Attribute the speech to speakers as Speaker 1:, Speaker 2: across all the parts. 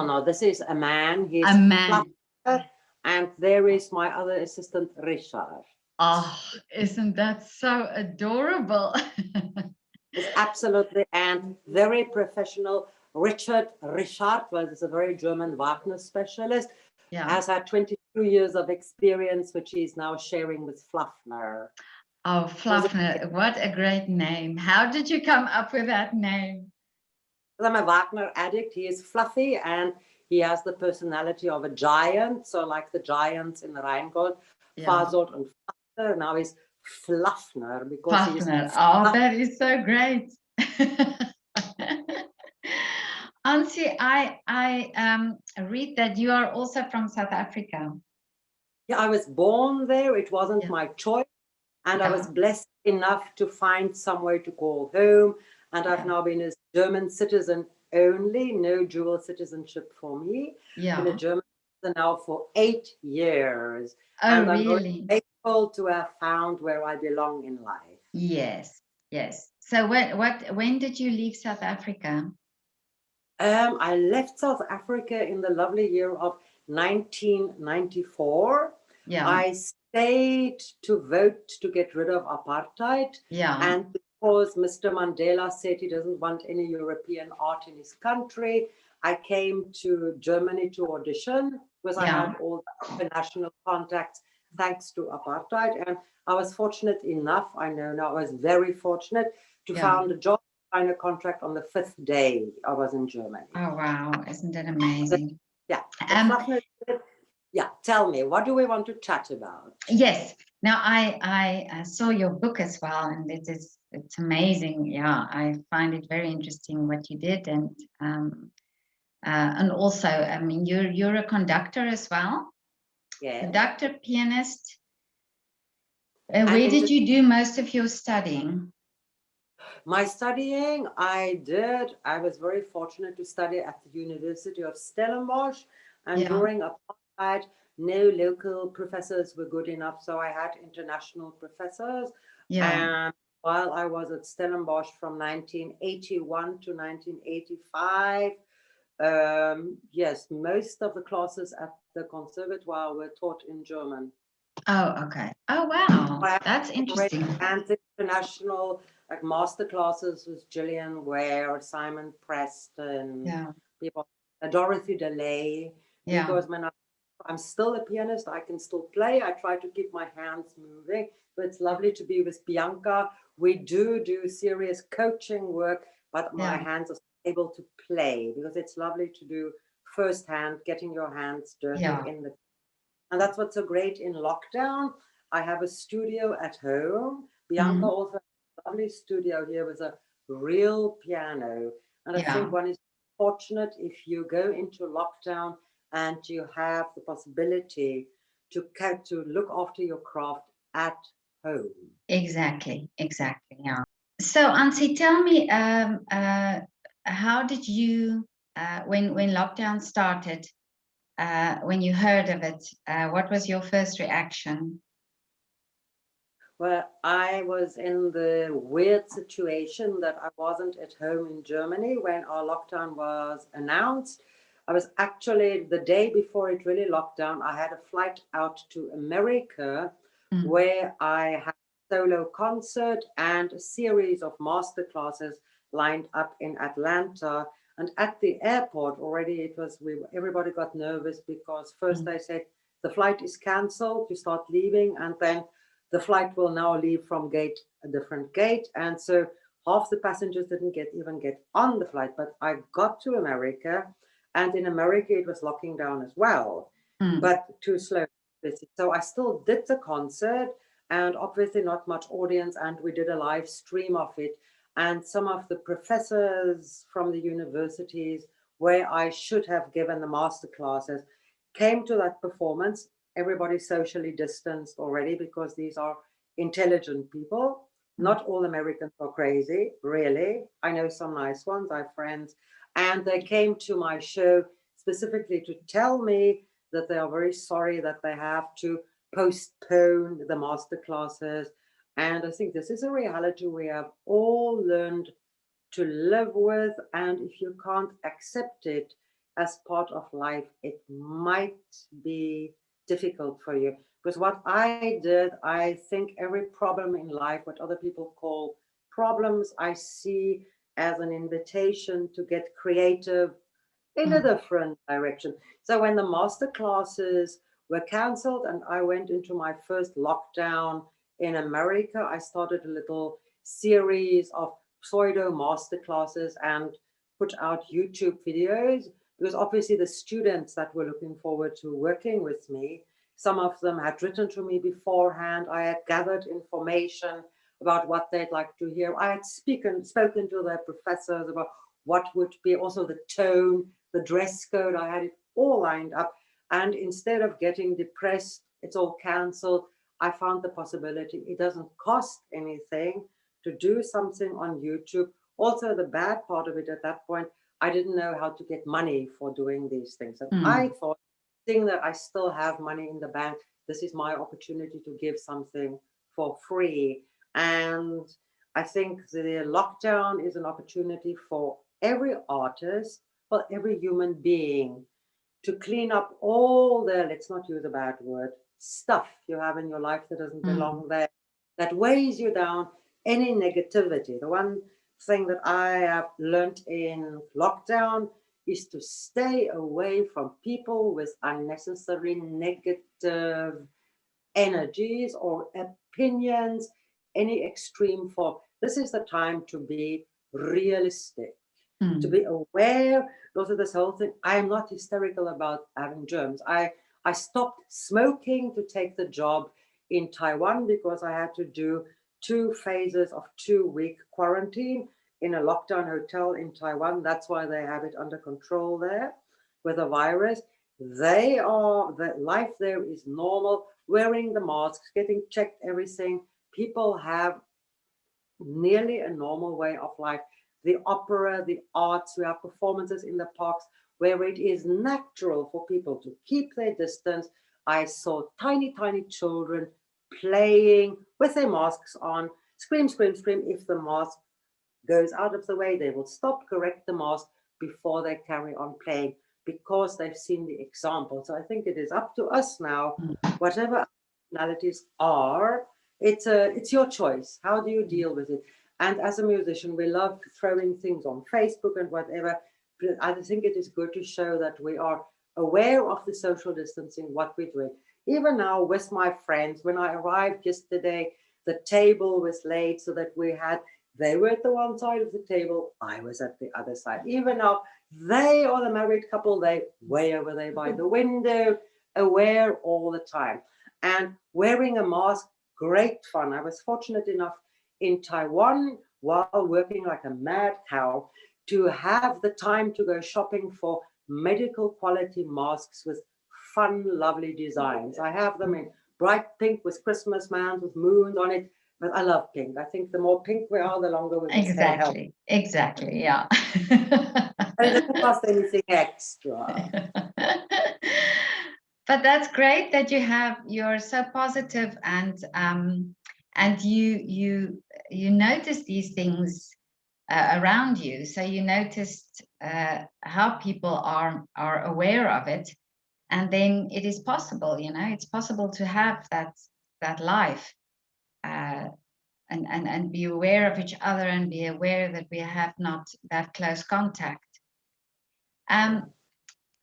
Speaker 1: no, this is a man.
Speaker 2: A
Speaker 1: He's
Speaker 2: man.
Speaker 1: Fluffy, and there is my other assistant, Richard.
Speaker 2: Oh, isn't that so adorable?
Speaker 1: It's absolutely and very professional. Richard is a very German Wagner specialist.
Speaker 2: Yeah.
Speaker 1: Has had 22 years of experience, which he's now sharing with Fluffner.
Speaker 2: Oh, Fluffner, what a great name. How did you come up with that name?
Speaker 1: I'm a Wagner addict. He is fluffy and he has the personality of a giant. So like the giants in the Rheingold, Fasold and Fluffner. Now he's Fluffner because
Speaker 2: Fluffner. Oh, that is so great. Ansi, I read that you are also from South Africa.
Speaker 1: Yeah, I was born there. It wasn't my choice. And I was blessed enough to find somewhere to call home. And I've now been a German citizen only, no dual citizenship for me.
Speaker 2: Yeah.
Speaker 1: Been a German citizen now for 8 years.
Speaker 2: Oh,
Speaker 1: and I'm
Speaker 2: really?
Speaker 1: very grateful to have found where I belong in life.
Speaker 2: Yes, yes. So when did you leave South Africa?
Speaker 1: I left South Africa in the lovely year of 1994.
Speaker 2: Yeah.
Speaker 1: I stayed to vote to get rid of apartheid.
Speaker 2: Yeah.
Speaker 1: And because Mr. Mandela said he doesn't want any European art in his country, I came to Germany to audition because I had all the international contacts thanks to apartheid. And I was fortunate enough, I know now I was very fortunate to find a job, find a contract on the 5th day I was in Germany.
Speaker 2: Oh, wow. Isn't that amazing?
Speaker 1: Yeah. Yeah, tell me, what do we want to chat about?
Speaker 2: Yes. Now, I saw your book as well, and it's amazing. Yeah, I find it very interesting what you did, and also, I mean, you're a conductor as well.
Speaker 1: Yeah.
Speaker 2: Conductor, pianist. Where did you do most of your studying?
Speaker 1: My studying, I was very fortunate to study at the University of Stellenbosch, and during apartheid, no local professors were good enough, so I had international professors. And while I was at Stellenbosch from 1981 to 1985, yes, most of the classes at the conservatoire were taught in German.
Speaker 2: Oh, okay. Oh, wow. That's interesting.
Speaker 1: And international like master classes with Gillian Ware, Simon Preston, people, Dorothy DeLay. Because when I'm still a pianist, I can still play. I try to keep my hands moving. But it's lovely to be with Bianca. We do serious coaching work, but my hands are able to play because it's lovely to do firsthand, getting your hands dirty in the. And that's what's so great in lockdown. I have a studio at home. Bianca also has a lovely studio here with a real piano. And I think one is fortunate if you go into lockdown and you have the possibility to look after your craft at home.
Speaker 2: Exactly, yeah. So, Ansi, tell me, how did you, when lockdown started, when you heard of it, what was your first reaction?
Speaker 1: Well, I was in the weird situation that I wasn't at home in Germany when our lockdown was announced. I was actually, the day before it really locked down, I had a flight out to America where I had a solo concert and a series of master classes lined up in Atlanta. And at the airport already, everybody got nervous because first they said, the flight is canceled, you start leaving, and then the flight will now leave from a different gate. And so half the passengers didn't even get on the flight, but I got to America, and in America it was locking down as well, but too slow. So I still did the concert, and obviously not much audience, and we did a live stream of it. And some of the professors from the universities where I should have given the master classes came to that performance. Everybody socially distanced already because these are intelligent people. Not all Americans are crazy, really. I know some nice ones, I have friends. And they came to my show specifically to tell me that they are very sorry that they have to postpone the master classes. And I think this is a reality we have all learned to live with. And if you can't accept it, as part of life, it might be difficult for you. Because what I did, I think every problem in life, what other people call problems, I see as an invitation to get creative in a different direction. So when the master classes were cancelled and I went into my first lockdown in America, I started a little series of pseudo master classes and put out YouTube videos, because obviously the students that were looking forward to working with me, some of them had written to me beforehand. I had gathered information about what they'd like to hear. I had spoken to their professors about what would be also the tone, the dress code. I had it all lined up. And instead of getting depressed, it's all cancelled, I found the possibility. It doesn't cost anything to do something on YouTube. Also, the bad part of it at that point, I didn't know how to get money for doing these things. And I thought, seeing that I still have money in the bank, this is my opportunity to give something for free. And I think the lockdown is an opportunity for every artist, well, every human being, to clean up all the, let's not use a bad word, stuff you have in your life that doesn't belong there, that weighs you down, any negativity. The one thing that I have learned in lockdown is to stay away from people with unnecessary negative energies or opinions, any extreme form. This is the time to be realistic, to be aware. Also, this whole thing, I am not hysterical about having germs. I stopped smoking to take the job in Taiwan because I had to do 2 phases of 2-week quarantine in a lockdown hotel in Taiwan. That's why they have it under control there with the virus. The life there is normal, wearing the masks, getting checked, everything. People have nearly a normal way of life. The opera, the arts, we have performances in the parks where it is natural for people to keep their distance. I saw tiny, tiny children playing with their masks on, scream, scream, scream. If the mask goes out of the way, they will stop, correct the mask before they carry on playing, because they've seen the example. So I think it is up to us now, whatever personalities are, it's your choice. How do you deal with it? And as a musician, we love throwing things on Facebook and whatever. But I think it is good to show that we are aware of the social distancing, what we're doing. Even now with my friends, when I arrived yesterday, the table was laid so that they were at the one side of the table, I was at the other side. Even now, they are the married couple, they way over there by the window, aware all the time. And wearing a mask, great fun. I was fortunate enough in Taiwan, while working like a mad cow, to have the time to go shopping for medical quality masks with fun, lovely designs. I have them in bright pink with Christmas mounds with moons on it. But I love pink. I think the more pink we are, the longer we can stay healthy.
Speaker 2: Exactly, yeah.
Speaker 1: And it doesn't cost anything extra.
Speaker 2: But that's great that you're so positive, and you notice these things around you. So you noticed how people are aware of it, and then it is possible. It's possible to have that life. And be aware of each other, and be aware that we have not that close contact.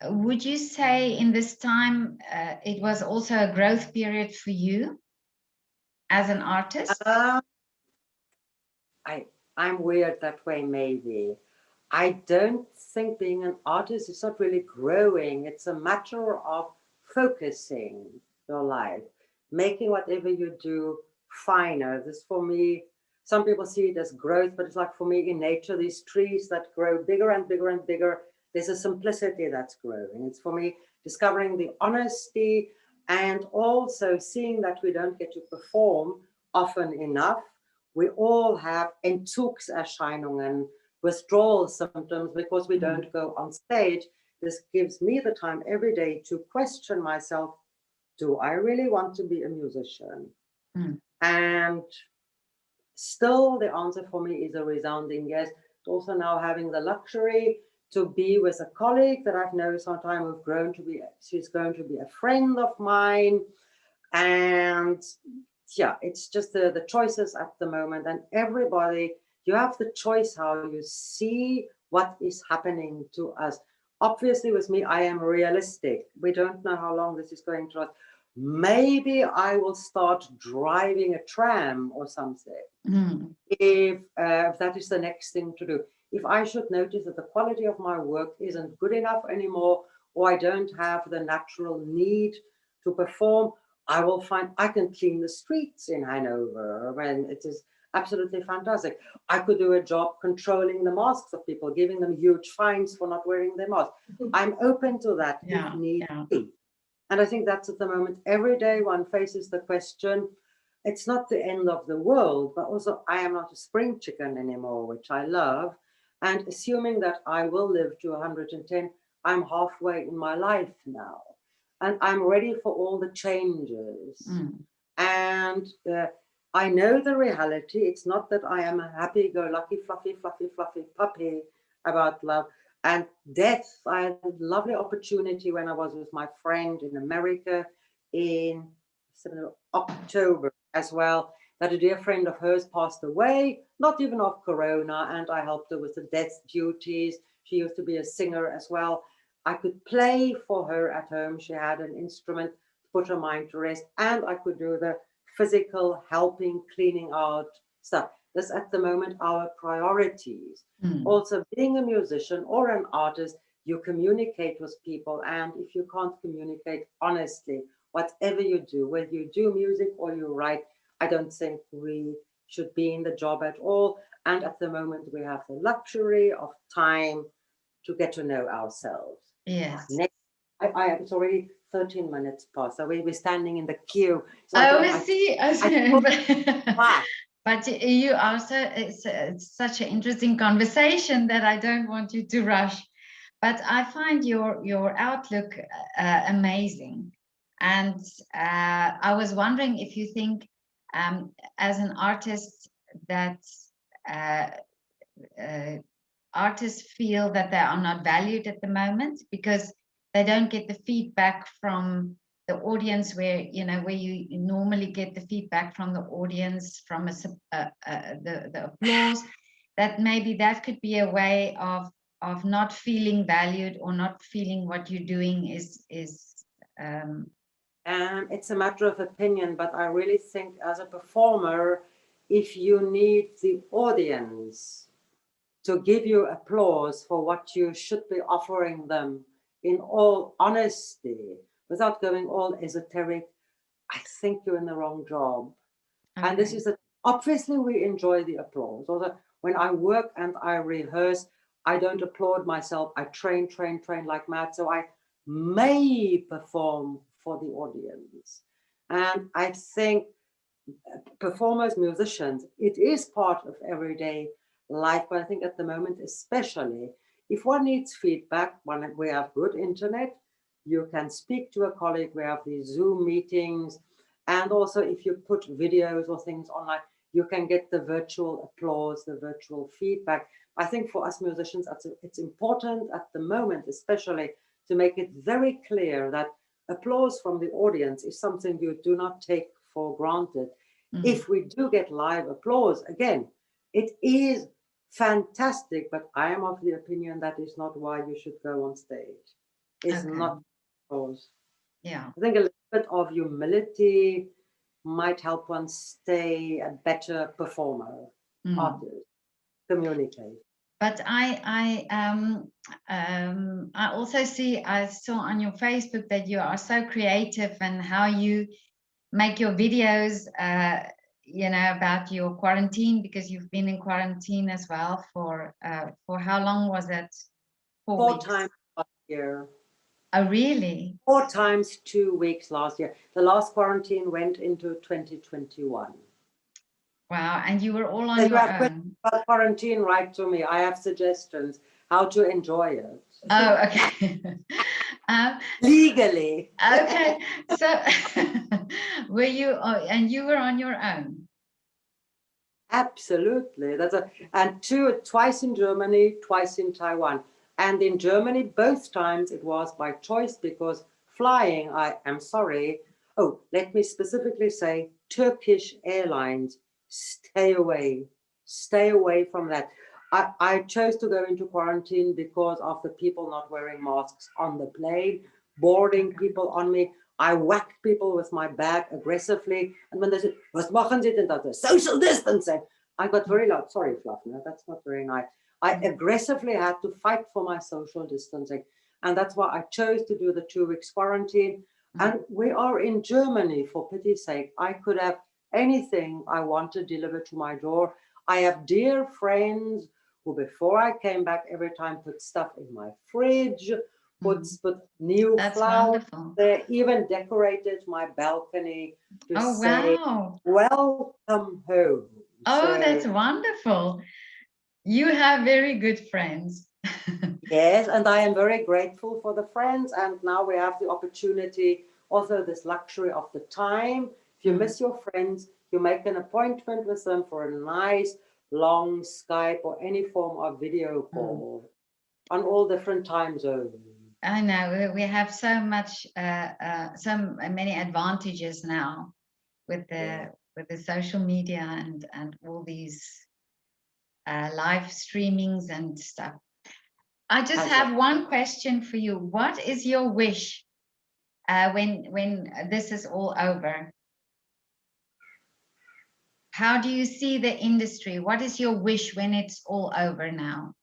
Speaker 2: Would you say in this time it was also a growth period for you as an artist?
Speaker 1: I'm weird that way, maybe. I don't think being an artist is not really growing. It's a matter of focusing your life, making whatever you do finer. This, for me, some people see it as growth, but it's like for me in nature, these trees that grow bigger and bigger and bigger, there's a simplicity that's growing. It's for me discovering the honesty, and also seeing that we don't get to perform often enough. We all have Entzugserscheinungen, withdrawal symptoms, because we don't go on stage. This gives me the time every day to question myself, do I really want to be a musician? And still the answer for me is a resounding yes. Also now having the luxury to be with a colleague that I've known some time, who've grown to be, she's going to be a friend of mine. And yeah, it's just the choices at the moment. And everybody, you have the choice how you see what is happening to us. Obviously, with me, I am realistic. We don't know how long this is going to last. Maybe I will start driving a tram or something. If that is the next thing to do. If I should notice that the quality of my work isn't good enough anymore, or I don't have the natural need to perform, I will find I can clean the streets in Hanover when it is absolutely fantastic. I could do a job controlling the masks of people, giving them huge fines for not wearing their mask. I'm open to that if need be. And I think that's at the moment, every day one faces the question, it's not the end of the world, but also I am not a spring chicken anymore, which I love. And assuming that I will live to 110, I'm halfway in my life now. And I'm ready for all the changes. And I know the reality. It's not that I am a happy-go-lucky, fluffy puppy about love. And death, I had a lovely opportunity when I was with my friend in America in October as well, that a dear friend of hers passed away, not even of corona, and I helped her with the death duties. She used to be a singer as well. I could play for her at home. She had an instrument to put her mind to rest, and I could do the physical helping, cleaning out stuff. That's at the moment our priorities. Also, being a musician or an artist, you communicate with people, and if you can't communicate honestly, whatever you do, whether you do music or you write, I don't think we should be in the job at all. And at the moment, we have the luxury of time to get to know ourselves.
Speaker 2: Yes.
Speaker 1: Next, it's already 13 minutes past, so we're standing in the queue. So
Speaker 2: but you also, it's such an interesting conversation that I don't want you to rush. But I find your outlook amazing. And I was wondering if you think, as an artist, that artists feel that they are not valued at the moment because they don't get the feedback from the audience where you normally get the feedback from the audience, from the applause, that maybe that could be a way of not feeling valued or not feeling what you're doing is
Speaker 1: it's a matter of opinion, but I really think as a performer, if you need the audience to give you applause for what you should be offering them in all honesty, without going all esoteric, I think you're in the wrong job. Okay. And this is obviously we enjoy the applause. Although when I work and I rehearse, I don't applaud myself. I train like mad. So I may perform for the audience. And I think performers, musicians, it is part of everyday life. But I think at the moment, especially, if one needs feedback, we have good internet, you can speak to a colleague, we have these Zoom meetings. And also if you put videos or things online, you can get the virtual applause, the virtual feedback. I think for us musicians, it's important at the moment, especially, to make it very clear that applause from the audience is something you do not take for granted. If we do get live applause, again, it is fantastic, but I am of the opinion that is not why you should go on stage. It's not applause.
Speaker 2: Yeah.
Speaker 1: I think a little bit of humility might help one stay a better performer, artist, communicate.
Speaker 2: But I also I saw on your Facebook that you are so creative and how you make your videos, about your quarantine, because you've been in quarantine as well for how long was that?
Speaker 1: 4 times last year.
Speaker 2: Oh, really?
Speaker 1: 4 times 2 weeks last year. The last quarantine went into 2021.
Speaker 2: Wow, and you were all on your own.
Speaker 1: Quarantine, write to me. I have suggestions how to enjoy it.
Speaker 2: Oh, okay.
Speaker 1: Legally.
Speaker 2: Okay, so were you, and you were on your own?
Speaker 1: Absolutely. And twice in Germany, twice in Taiwan. And in Germany, both times it was by choice, because flying, I am sorry. Oh, let me specifically say Turkish Airlines, stay away from that. I chose to go into quarantine because of the people not wearing masks on the plane, boarding people on me. I whacked people with my bag aggressively. And when they said, "Was machen Sie denn da? Social distancing." I got very loud. Sorry, Fluffner, that's not very nice. I aggressively had to fight for my social distancing. And that's why I chose to do the 2 weeks quarantine. And we are in Germany, for pity's sake. I could have anything I wanted delivered to my door. I have dear friends who, before I came back, every time put stuff in my fridge, put new
Speaker 2: That's
Speaker 1: flowers.
Speaker 2: wonderful.
Speaker 1: They even decorated my balcony to
Speaker 2: Oh,
Speaker 1: say,
Speaker 2: wow.
Speaker 1: welcome home.
Speaker 2: Oh,
Speaker 1: So,
Speaker 2: that's wonderful. You have very good friends.
Speaker 1: yes, and I am very grateful for the friends. And now we have the opportunity, also this luxury of the time. If you miss your friends, you make an appointment with them for a nice long Skype or any form of video call on all different time zones.
Speaker 2: I know we have so much, so many advantages now with the social media and all these live streamings and stuff. I just have one question for you. What is your wish when this is all over? How do you see the industry? What is your wish when it's all over now?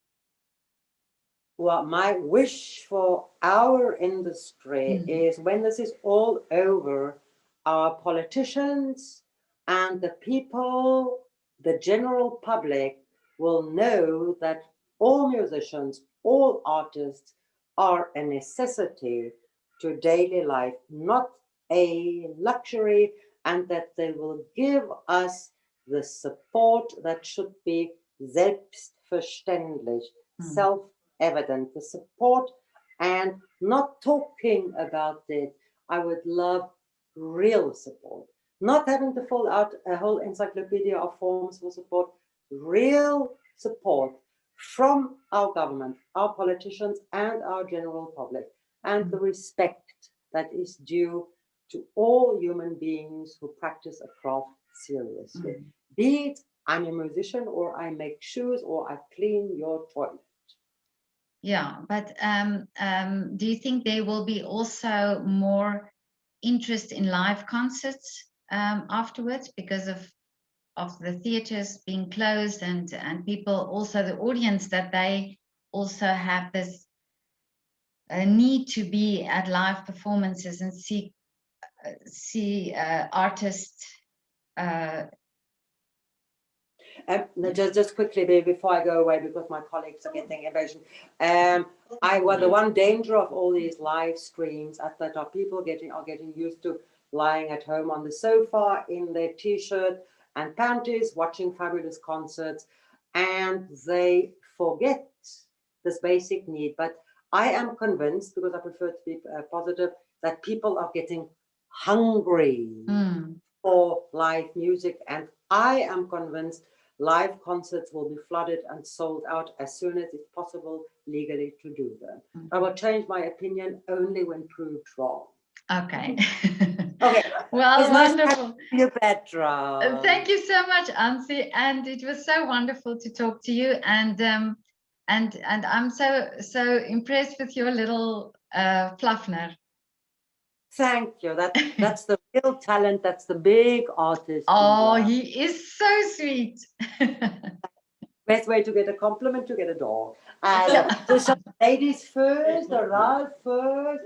Speaker 1: Well, my wish for our industry is, when this is all over, our politicians and the people, the general public, will know that all musicians, all artists are a necessity to daily life, not a luxury, and that they will give us the support that should be selbstverständlich, self-evident, the support, and not talking about it. I would love real support, not having to fill out a whole encyclopedia of forms for support, real support from our government, our politicians, and our general public, and the respect that is due to all human beings who practice a craft seriously. Be it I'm a musician, or I make shoes, or I clean your toilet.
Speaker 2: Yeah, but do you think there will be also more interest in live concerts afterwards, because of the theaters being closed, and people also, the audience, that they also have this need to be at live performances and see artists?
Speaker 1: Just quickly before I go away, because my colleagues are getting impatient. The one danger of all these live streams is that our people are getting used to lying at home on the sofa in their t-shirt and panties, watching fabulous concerts, and they forget this basic need. But I am convinced, because I prefer to be positive, that people are getting hungry for live music, and I am convinced live concerts will be flooded and sold out as soon as it's possible legally to do them. I will change my opinion only when proved wrong.
Speaker 2: Okay.
Speaker 1: Okay.
Speaker 2: Well,
Speaker 1: it's
Speaker 2: wonderful.
Speaker 1: Nice to you, Petra.
Speaker 2: Thank you so much, Ansi, and it was so wonderful to talk to you. And I'm so impressed with your little Fluffner.
Speaker 1: Thank you. That's the real talent. That's the big artist.
Speaker 2: Oh, he is so sweet.
Speaker 1: Best way to get a compliment, to get a dog. Also, ladies first, or Ralph first.